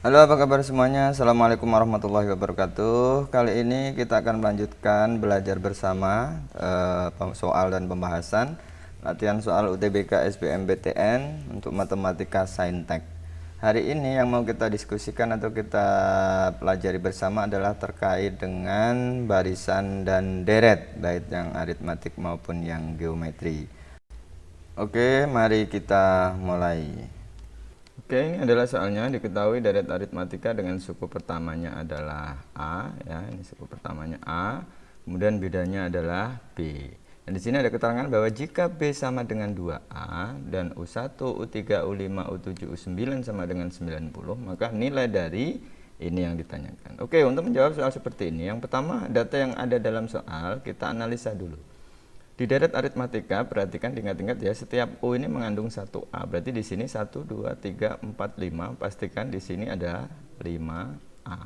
Halo, apa kabar semuanya? Assalamualaikum warahmatullahi wabarakatuh. Kali ini kita akan melanjutkan belajar bersama soal dan pembahasan latihan soal UTBK SBMPTN untuk matematika saintek. Hari ini yang mau kita diskusikan atau kita pelajari bersama adalah terkait dengan barisan dan deret, baik yang aritmatik maupun yang geometri. Oke, mari kita mulai. Oke, ini adalah soalnya. Diketahui deret aritmatika dengan suku pertamanya adalah A, ya, ini suku pertamanya A, kemudian bedanya adalah B. Dan di sini ada keterangan bahwa jika B sama dengan 2A dan U1, U3, U5, U7, U9 sama dengan 90, maka nilai dari ini yang ditanyakan. Oke, untuk menjawab soal seperti ini, yang pertama data yang ada dalam soal kita analisa dulu. Di deret aritmatika, perhatikan diingat-ingat ya, setiap U ini mengandung 1A. Berarti di sini 1, 2, 3, 4, 5. Pastikan di sini ada 5A.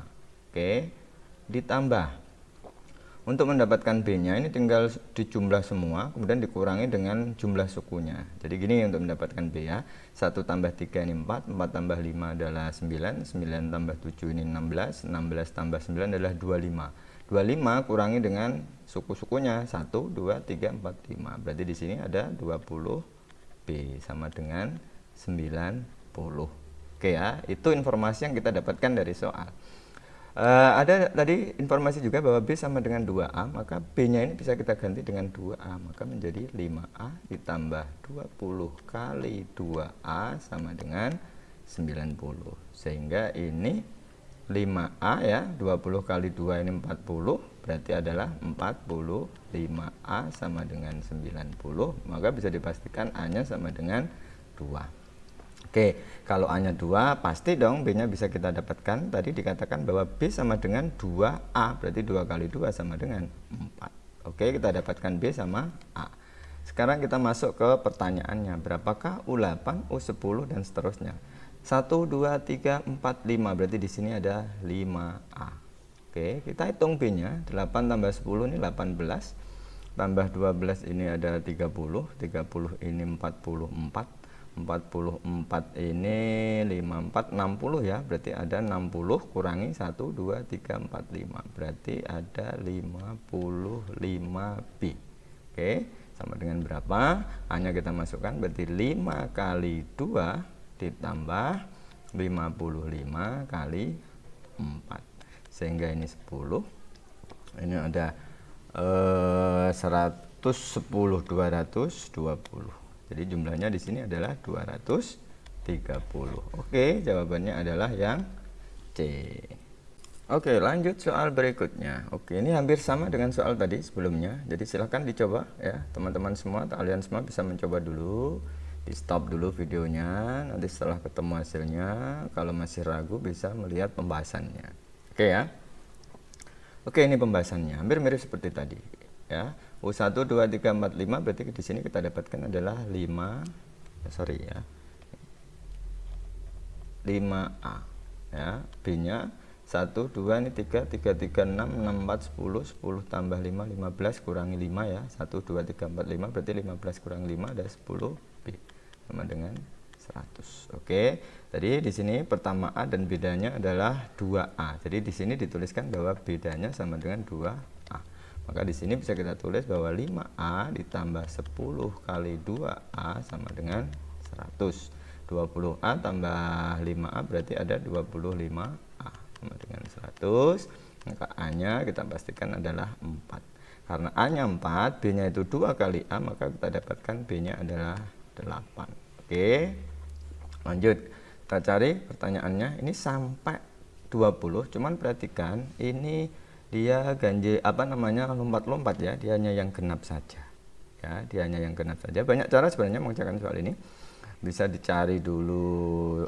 Oke. Ditambah. Untuk mendapatkan B-nya ini tinggal dijumlah semua, kemudian dikurangi dengan jumlah sukunya. Jadi gini untuk mendapatkan B ya. 1 tambah 3 ini 4, 4 tambah 5 adalah 9, 9 tambah 7 ini 16, 16 tambah 9 adalah 25. 25 kurangi dengan suku-sukunya 1, 2, 3, 4, 5. Berarti di sini ada 20 B sama dengan 90. Oke ya, itu informasi yang kita dapatkan dari soal. Ada tadi informasi juga bahwa B sama dengan 2A, maka B-nya ini bisa kita ganti dengan 2A, maka menjadi 5A ditambah 20 kali 2A sama dengan 90. Sehingga ini 5A ya, 20 kali 2 ini 40, berarti adalah 45A sama dengan 90, maka bisa dipastikan A-nya sama dengan 2. Oke, kalau A-nya 2, pasti dong B-nya bisa kita dapatkan. Tadi dikatakan bahwa B sama dengan 2A, berarti 2 kali 2 sama dengan 4. Oke, kita dapatkan B sama A. Sekarang kita masuk ke pertanyaannya, berapakah U8, U10, dan seterusnya. 1, 2, 3, 4, 5, berarti di sini ada 5A. Oke, kita hitung B-nya, 8 tambah 10 ini 18, tambah 12 ini ada 30, 30 ini 44, 44 ini 54, 60 ya, berarti ada 60 kurangi 1, 2, 3, 4, 5, berarti ada 55B. Oke, sama dengan berapa? A-nya kita masukkan, berarti 5 kali 2 ditambah 55 kali 4, sehingga ini 10, ini ada 110, 220. Jadi jumlahnya di sini adalah 230. Oke, jawabannya adalah yang C. Oke, lanjut soal berikutnya. Oke, ini hampir sama dengan soal tadi sebelumnya. Jadi silahkan dicoba ya, teman-teman semua, kalian semua bisa mencoba dulu. Di stop dulu videonya, nanti setelah ketemu hasilnya, kalau masih ragu bisa melihat pembahasannya. Oke ya. Oke, ini pembahasannya hampir mirip seperti tadi ya. U1, 2, 3, 4, 5, berarti di sini kita dapatkan adalah 5 5A ya. B-nya 1, 2, ini 3, 3, 3, 6, 6, 4, 10, 10 tambah 5, 15 kurangi 5 ya, 1, 2, 3, 4, 5, berarti 15 kurangi 5 ada 10B sama dengan 100. Oke, tadi di sini pertama A dan bedanya adalah 2A, jadi di sini dituliskan bahwa bedanya sama dengan 2A, maka di sini bisa kita tulis bahwa 5A ditambah 10 kali 2A sama dengan 100. 20A tambah 5A berarti ada 25A sama dengan 100, maka A-nya kita pastikan adalah 4. Karena A-nya 4, B-nya itu 2 kali A, maka kita dapatkan B-nya adalah 8. Oke, lanjut. Kita cari pertanyaannya, ini sampai 20, cuman perhatikan ini dia ganjil lompat-lompat ya, dia hanya yang genap saja. Ya, dia hanya yang genap saja. Banyak cara sebenarnya mengerjakan soal ini. Bisa dicari dulu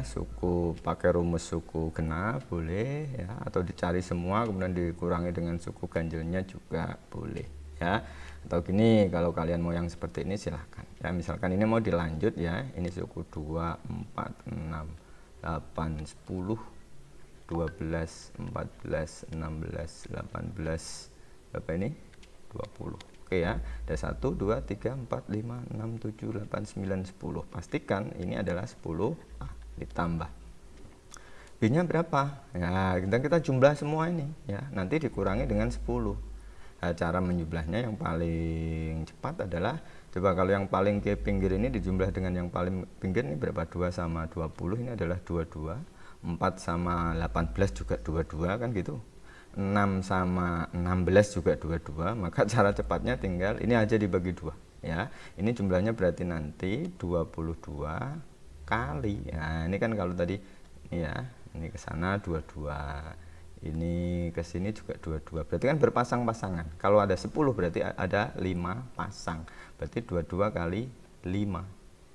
suku, pakai rumus suku genap boleh ya, atau dicari semua kemudian dikurangi dengan suku ganjilnya juga boleh ya, atau gini, kalau kalian mau yang seperti ini silahkan ya. Misalkan ini mau dilanjut ya, ini suku 2, 4, 6, 8, 10, 12, 14, 16, 18, berapa ini? 20. Oke ya, ada 1, 2, 3, 4, 5, 6, 7, 8, 9, 10. Pastikan ini adalah 10A ditambah. B-nya berapa? Ya, kita jumlah semua ini ya. Nanti dikurangi dengan 10. Nah, cara menjumlahnya yang paling cepat adalah coba kalau yang paling ke pinggir ini dijumlah dengan yang paling pinggir ini berapa? 2 sama 20 ini adalah 22. 4 sama 18 juga 22 kan gitu. 6 sama 16 juga 22. Maka cara cepatnya tinggal ini aja dibagi 2 ya. Ini jumlahnya berarti nanti 22 kali. Nah, ini kan kalau tadi ya, ini ke sana 22, ini ke sini juga 22, berarti kan berpasang-pasangan. Kalau ada 10 berarti ada 5 pasang, berarti 22 kali 5.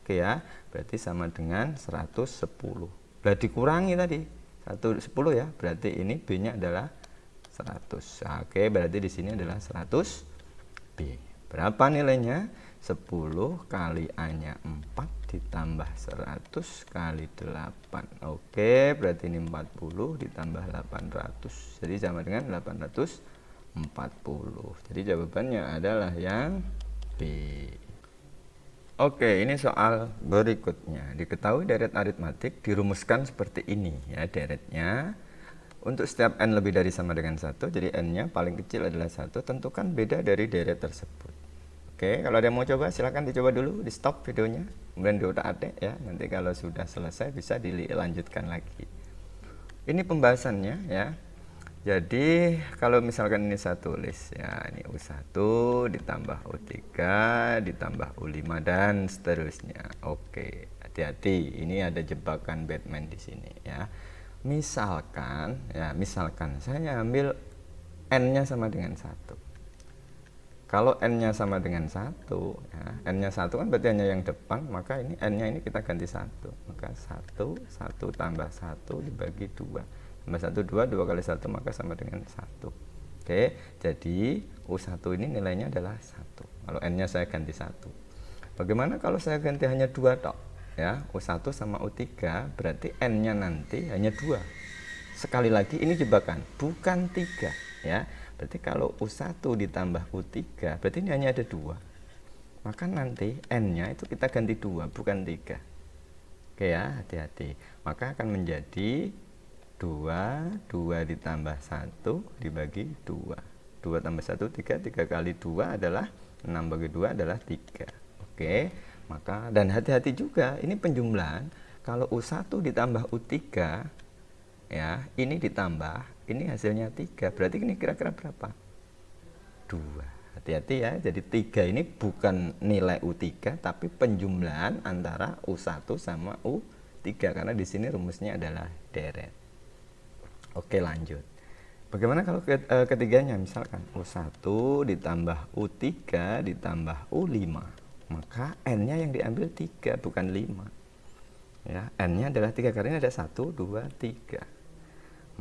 Oke ya, berarti sama dengan 110. Lah dikurangi tadi 110 ya, berarti ini B nya adalah 100. Oke, berarti di sini adalah 100 B. Berapa nilainya? 10 kali A-nya 4 ditambah 100 kali 8. Oke, berarti ini 40 ditambah 800. Jadi sama dengan 840. Jadi jawabannya adalah yang B. Oke, ini soal berikutnya. Diketahui deret aritmatik dirumuskan seperti ini ya, deretnya. Untuk setiap n lebih dari sama dengan 1, jadi n-nya paling kecil adalah 1, tentukan beda dari deret tersebut. Oke, kalau ada yang mau coba silahkan dicoba dulu, di stop videonya, kemudian diotak-atik ya, nanti kalau sudah selesai bisa dilanjutkan lagi. Ini pembahasannya ya. Jadi kalau misalkan ini saya tulis ya, ini U1 ditambah U3 ditambah U5 dan seterusnya. Oke, hati-hati, ini ada jebakan Batman di sini ya. Misalkan saya ambil n-nya sama dengan 1. Kalau n-nya sama dengan 1 ya, n-nya 1 kan berarti hanya yang depan, maka ini n-nya ini kita ganti 1. Maka 1 tambah 1 dibagi 2. Tambah 1 2, 2 kali 1 maka sama dengan 1. Oke, jadi U1 ini nilainya adalah 1. Kalau n-nya saya ganti 1. Bagaimana kalau saya ganti hanya 2 tok? Ya, U1 sama U3 berarti n-nya nanti hanya 2. Sekali lagi ini jebakan, bukan 3 ya. Berarti kalau U1 ditambah U3 berarti ini hanya ada 2. Maka nanti n-nya itu kita ganti 2 bukan 3. Oke ya, hati-hati. Maka akan menjadi 2 ditambah 1 dibagi 2. 2 tambah 1 3, 3 kali 2 adalah 6 bagi 2 adalah 3. Oke. Maka dan hati-hati juga ini penjumlahan, kalau U1 ditambah U3 ya, ini ditambah, ini hasilnya 3, berarti ini kira-kira berapa? 2. Hati-hati ya, jadi 3 ini bukan nilai U3 tapi penjumlahan antara U1 sama U3 karena di sini rumusnya adalah deret. Oke, lanjut. Bagaimana kalau ketiganya, misalkan U1 ditambah U3 ditambah U5. Maka n-nya yang diambil 3 bukan 5 ya, n-nya adalah 3 karena ini ada 1, 2, 3.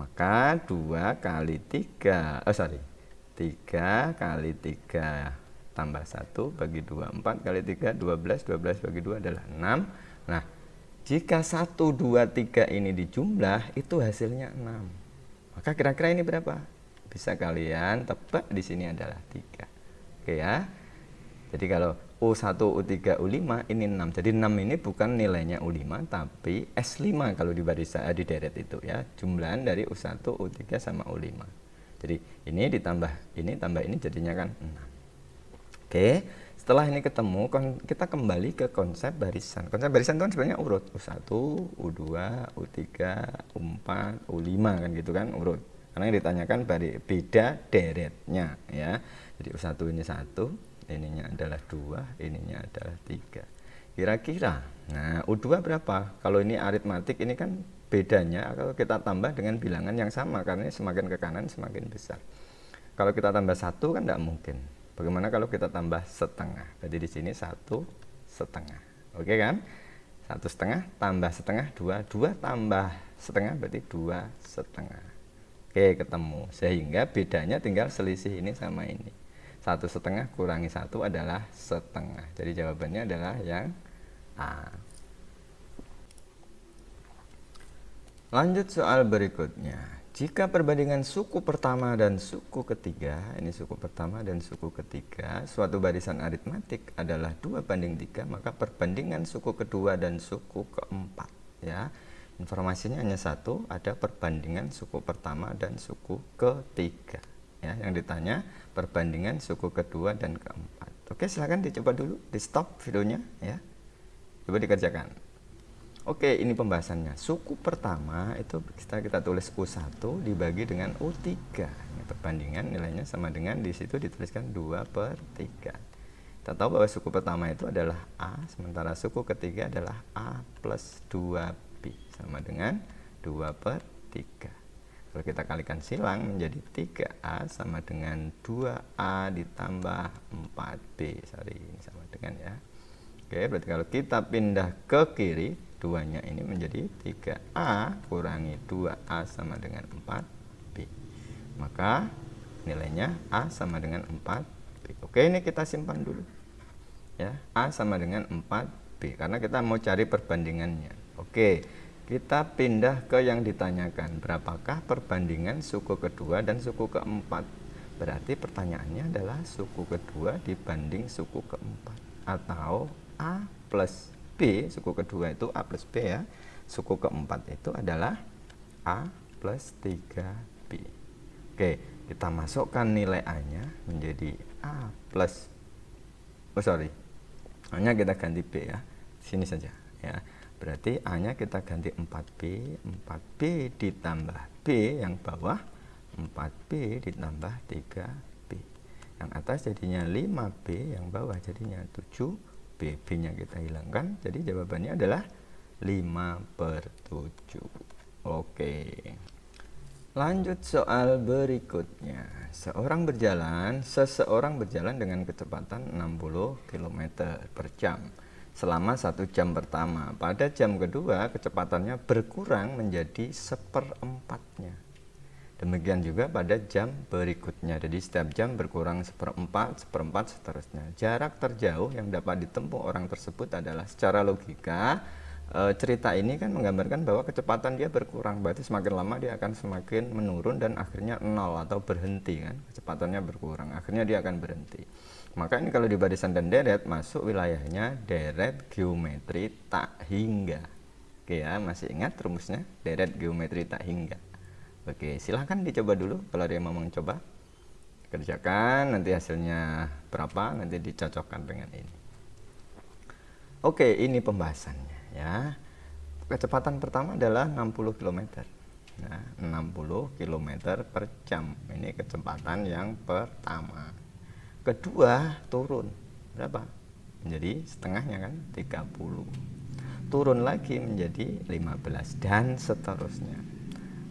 Maka 2 kali 3 3 kali 3 tambah 1 bagi 2, 4 kali 3 12, 12 bagi 2 adalah 6. Nah, jika 1, 2, 3 ini dijumlah itu hasilnya 6. Maka kira-kira ini berapa? Bisa kalian tebak, di sini adalah 3. Oke ya. Jadi kalau U1, U3, U5 ini 6. Jadi 6 ini bukan nilainya U5 tapi S5 kalau di barisan di deret itu ya. Jumlahan dari U1, U3 sama U5. Jadi ini ditambah ini tambah ini jadinya kan 6. Oke, setelah ini ketemu kita kembali ke konsep barisan. Konsep barisan itu kan sebenarnya urut. U1, U2, U3, U4, U5 kan gitu kan urut. Karena yang ditanyakan beda deretnya ya. Jadi U1 ini 1, ininya adalah 2, ininya adalah 3. Kira-kira, nah U2 berapa? Kalau ini aritmatik ini kan bedanya kalau kita tambah dengan bilangan yang sama karena semakin ke kanan semakin besar. Kalau kita tambah 1 kan tidak mungkin. Bagaimana kalau kita tambah setengah? Jadi di sini 1 setengah. Oke kan? 1 setengah tambah setengah 2, 2 tambah setengah berarti 2 setengah. Oke, ketemu. Sehingga bedanya tinggal selisih ini sama ini. 1 setengah kurangi 1 adalah setengah. Jadi jawabannya adalah yang A. Lanjut soal berikutnya. Jika perbandingan suku pertama dan suku ketiga, ini suku pertama dan suku ketiga, suatu barisan aritmatik adalah 2 banding 3, maka perbandingan suku kedua dan suku keempat ya. Informasinya hanya satu, ada perbandingan suku pertama dan suku ketiga. Ya, yang ditanya perbandingan suku kedua dan keempat. Oke, silahkan dicoba dulu, di stop videonya ya. Coba dikerjakan. Oke, ini pembahasannya. Suku pertama itu kita tulis U1 dibagi dengan U3. Ini perbandingan nilainya sama dengan di situ dituliskan 2/3. Kita tahu bahwa suku pertama itu adalah A, sementara suku ketiga adalah A plus 2B sama dengan 2/3. Kalau kita kalikan silang menjadi 3A sama dengan 2A ditambah 4B. Ini sama dengan ya. Oke, berarti kalau kita pindah ke kiri, 2-nya ini menjadi 3A kurangi 2A sama dengan 4B. Maka nilainya A sama dengan 4B. Oke, ini kita simpan dulu. Ya, A sama dengan 4B karena kita mau cari perbandingannya. Oke, kita pindah ke yang ditanyakan. Berapakah perbandingan suku kedua dan suku keempat? Berarti pertanyaannya adalah suku kedua dibanding suku keempat. Atau A plus B, suku kedua itu A plus B ya. Suku keempat itu adalah A plus 3B. Oke, kita masukkan nilai A-nya menjadi A plus A-nya kita ganti B ya. Sini saja ya. Berarti A-nya kita ganti 4B, 4B ditambah B yang bawah, 4B ditambah 3B. Yang atas jadinya 5B, yang bawah jadinya 7B. B-nya kita hilangkan, jadi jawabannya adalah 5/7. Oke. Lanjut soal berikutnya. Seseorang berjalan dengan kecepatan 60 km per jam selama 1 jam pertama. Pada jam kedua kecepatannya berkurang menjadi 1/4-nya. Demikian juga pada jam berikutnya. Jadi setiap jam berkurang 1/4 seterusnya. Jarak terjauh yang dapat ditempuh orang tersebut adalah, secara logika cerita ini kan menggambarkan bahwa kecepatan dia berkurang, berarti semakin lama dia akan semakin menurun dan akhirnya 0 atau berhenti kan. Kecepatannya berkurang, akhirnya dia akan berhenti. Maka ini kalau di barisan dan deret masuk wilayahnya deret geometri tak hingga. Oke ya, masih ingat rumusnya? Deret geometri tak hingga. Oke, silahkan dicoba dulu kalau dia mau mencoba. Kerjakan, nanti hasilnya berapa, nanti dicocokkan dengan ini. Oke, ini pembahasannya ya. Kecepatan pertama adalah 60 km. Nah, 60 km per jam. Ini kecepatan yang pertama. Kedua, turun. Berapa? Menjadi setengahnya kan, 30. Turun lagi menjadi 15 dan seterusnya.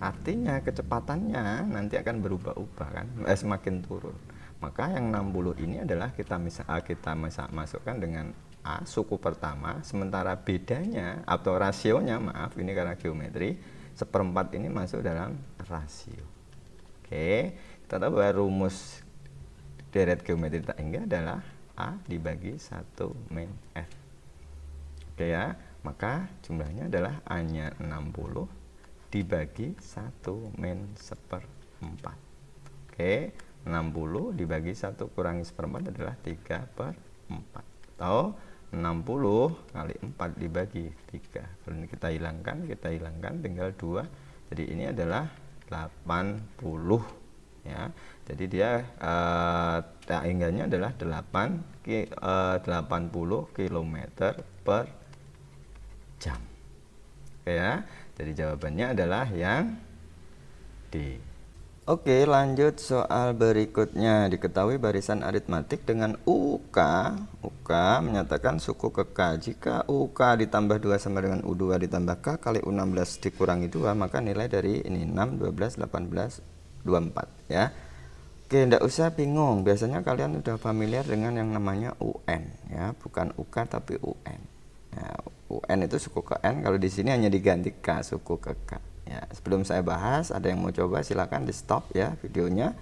Artinya kecepatannya nanti akan berubah-ubah kan, semakin turun. Maka yang 60 ini adalah kita masukkan dengan A, suku pertama, sementara bedanya atau rasionya, maaf ini karena geometri, 1/4 ini masuk dalam rasio. Oke, kita tahu bahwa rumus deret geometri tak hingga adalah A dibagi 1 min F. Oke ya, maka jumlahnya adalah A-nya 60 dibagi 1 min 1/4. Oke, 60 dibagi 1 kurangi 1/4 adalah 3/4. Atau 60 kali 4 dibagi 3. Kalau ini kita hilangkan tinggal 2. Jadi ini adalah 80 ya. Jadi dia tak hingganya adalah 80 km per jam. Oke ya. Jadi jawabannya adalah yang D. Oke, lanjut soal berikutnya. Diketahui barisan aritmatik dengan UK menyatakan suku ke K. Jika UK ditambah 2 sama dengan U2 ditambah K kali U16 dikurangi 2, maka nilai dari ini 6, 12, 18, 24 ya. Oke, enggak usah bingung. Biasanya kalian sudah familiar dengan yang namanya UN ya, bukan UK tapi UN. Nah, UN itu suku ke N, kalau di sini hanya diganti K, suku ke K. Ya, sebelum saya bahas, ada yang mau coba silakan di stop ya videonya,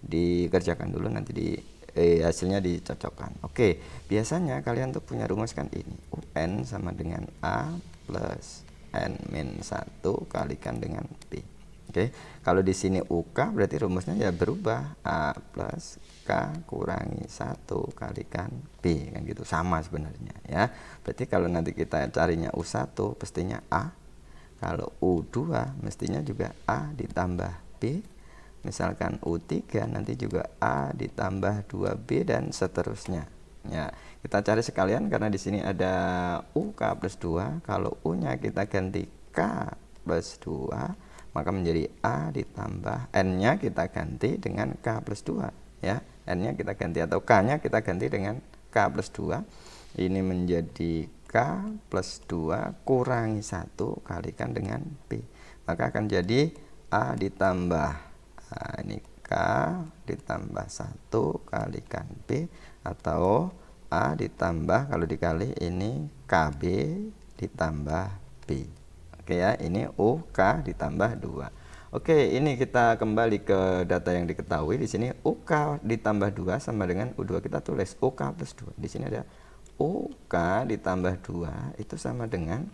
dikerjakan dulu, nanti hasilnya dicocokkan. Oke, biasanya kalian tuh punya rumus kan ini, UN sama dengan A plus N min 1 kalikan dengan B. Oke, kalau di sini UK berarti rumusnya ya berubah, A plus K kurangi 1 kalikan B, kan gitu, sama sebenarnya ya. Berarti kalau nanti kita carinya U1 pastinya A Kalau U2 mestinya juga A ditambah B. Misalkan U3 nanti juga A ditambah 2B dan seterusnya. Ya, kita cari sekalian karena di sini ada UK plus 2. Kalau U-nya kita ganti K plus 2, maka menjadi A ditambah N-nya kita ganti dengan K plus 2 ya. N-nya kita ganti atau K-nya kita ganti dengan K plus 2. Ini menjadi K plus 2 kurangi 1 kalikan dengan B. Maka akan jadi A ditambah ini K ditambah 1 kalikan B, atau A ditambah, kalau dikali ini KB ditambah B. Oke ya, ini UK ditambah 2. Oke, ini kita kembali ke data yang diketahui. Di sini UK ditambah 2 sama dengan U2. Kita tulis UK plus 2. Di sini ada UK ditambah 2 itu sama dengan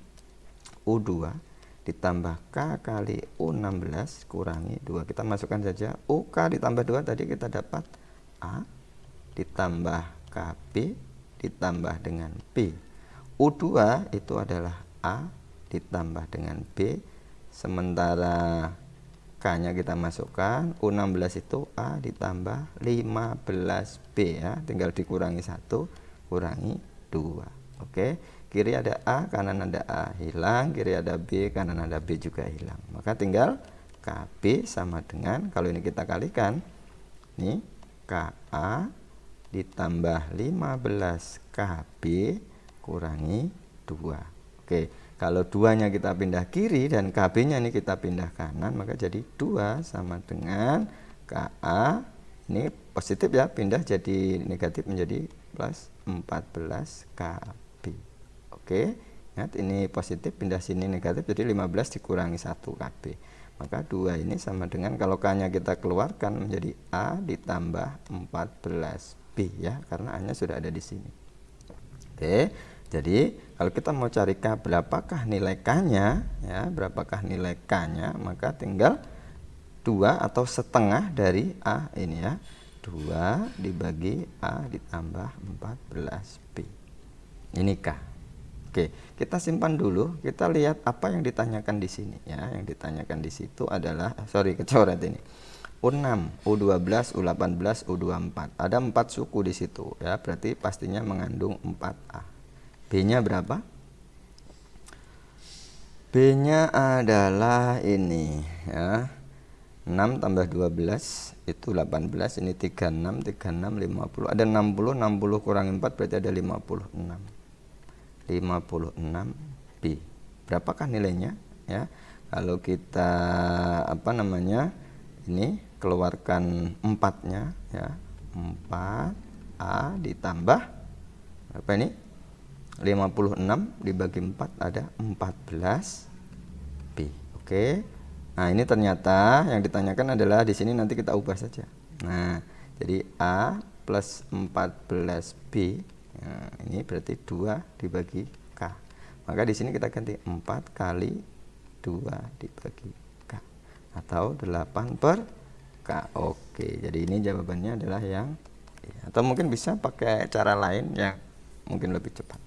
U2 ditambah K kali U16 kurangi 2. Kita masukkan saja UK ditambah 2 tadi kita dapat A ditambah KB ditambah dengan B. U2 itu adalah A ditambah dengan B, sementara K-nya kita masukkan, U16 itu A ditambah 15B ya, tinggal dikurangi 1, kurangi 2. Oke, kiri ada A, kanan ada A, hilang, kiri ada B, kanan ada B juga hilang. Maka tinggal KB sama dengan, kalau ini kita kalikan, nih KA ditambah 15KB kurangi 2. Oke, kalau 2-nya kita pindah kiri dan KB-nya ini kita pindah kanan, maka jadi 2 sama dengan KA, ini positif ya, pindah jadi negatif menjadi plus 14 KB. Oke, ingat ini positif pindah sini negatif, jadi 15 dikurangi 1 KB. Maka 2 ini sama dengan, kalau K-nya kita keluarkan menjadi A ditambah 14B ya, karena A-nya sudah ada di sini. Oke, jadi kalau kita mau cari K berapakah nilai K-nya ya, berapakah nilai K-nya, maka tinggal 2 atau setengah dari A ini ya. 2 dibagi A ditambah 14B. Ini K. Oke, kita simpan dulu, kita lihat apa yang ditanyakan di sini ya. Yang ditanyakan di situ adalah kecoret ini. U6, U12, U18, U24. Ada 4 suku di situ ya, berarti pastinya mengandung 4A. B-nya berapa? B-nya adalah ini ya. 6 tambah 12 itu 18, ini 36, 36, 50. Ada 60, 60 kurang 4 berarti ada 56. 56B. Berapakah nilainya ya? Kalau kita ini keluarkan 4-nya ya. 4A ditambah apa ini? 56 dibagi 4 ada 14B. Oke. Nah, ini ternyata yang ditanyakan adalah di sini, nanti kita ubah saja. Nah, jadi A plus 14B. Nah, ini berarti 2 dibagi K. Maka di sini kita ganti 4 kali 2 dibagi K, atau 8 per K. Oke, jadi ini jawabannya adalah yang, atau mungkin bisa pakai cara lain yang mungkin lebih cepat.